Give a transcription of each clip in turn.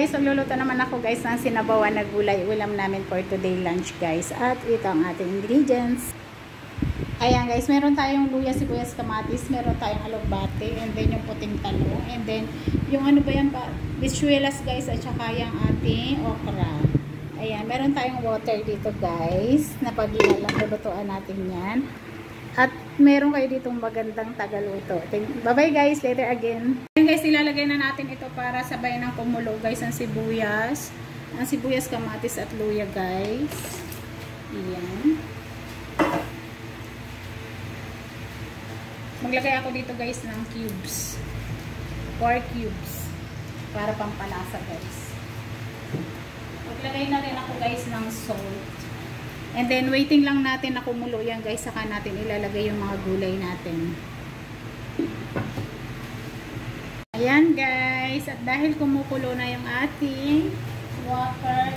guys, magluluto naman ako guys ng sinabawan na gulay. Ulam namin for today lunch guys. At ito ang ating ingredients. Ayan guys, meron tayong luya, sibuyas, kamatis, meron tayong alugbate, and then yung puting talong, and then yung ano ba yan pa, bichuelas guys, at saka yung ating okra. Ayan, meron tayong water dito guys, na pag-ilan lang lulutuan natin yan. At meron kayo ditong magandang tagaluto. Bye-bye guys, later again. Ayan guys, ilalagay na natin ito para sabay ng kumulo guys, ang sibuyas, kamatis at luya guys. Ayan. Maglagay ako dito guys ng cubes. 4 cubes. Para pampalasa guys. Maglagay na rin ako guys ng salt. And then waiting lang natin na kumulo yan guys. Saka natin ilalagay yung mga gulay natin. Ayan guys. At dahil kumukulo na yung ating water.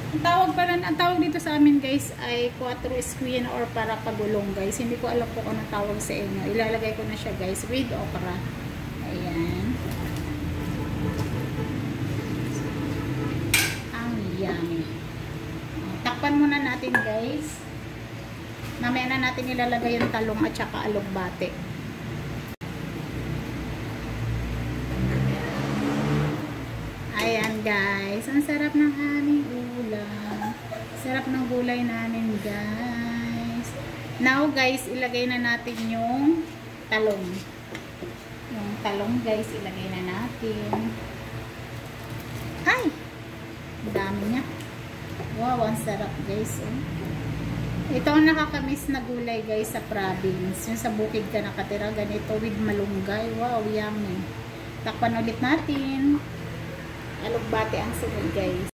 Ang tawag dito sa amin guys ay 4 squeen or para pagulong guys. Hindi ko alam po kung anong tawag sa inyo. Ilalagay ko na siya guys with okra. Ayan. Ang yummy. Takpan muna natin guys. Mamaya na natin ilalagay yung talong at saka alugbate. Ayan guys, ang sarap ng aming ulam. Sarap ng gulay namin guys. Now guys, ilagay na natin yung talong. Yung talong guys, ilagay na natin. Ay! Ang dami niya. Wow, ang sarap guys. Oh. Ito ang nakakamiss na gulay guys sa province. Yung sa bukid ka nakatira, ganito with malunggay. Wow, yummy. Takpan ulit natin. Alugbate ang sunod guys.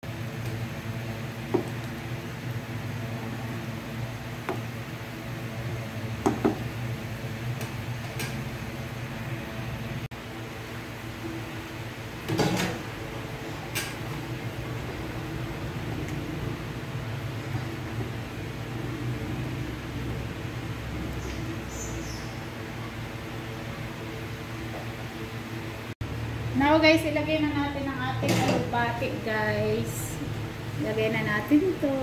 Now guys, ilagay na natin ang ating alugbate guys. Ilagay na natin to.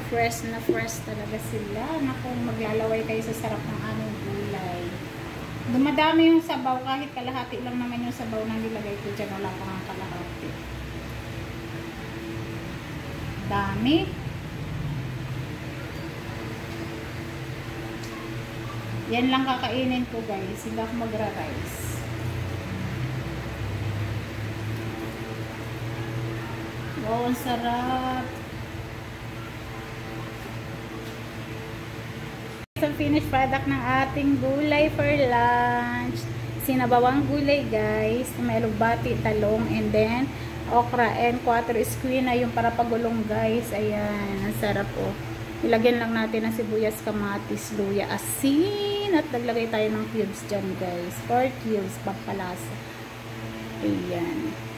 Fresh na fresh talaga sila. Naku, maglalaway kayo sa sarap ng aming gulay. Dumadami yung sabaw, kahit kalahati lang naman yung sabaw na nilagay ko dyan. Wala pa nga kalahati. Dami. Yan lang kakainin ko guys. Hindi ako magra-rice. Wow, ang sarap. So, finished product ng ating gulay for lunch. Sinabawang gulay guys. May alugbati, talong, and then okra and 4 squeen na yung para pagulong guys. Ayan, ang sarap oh. Ilagyan lang natin ng sibuyas, kamatis, luya, asin. At naglagay tayo ng cubes dyan guys. 4 cubes, pampalasa. Ayan.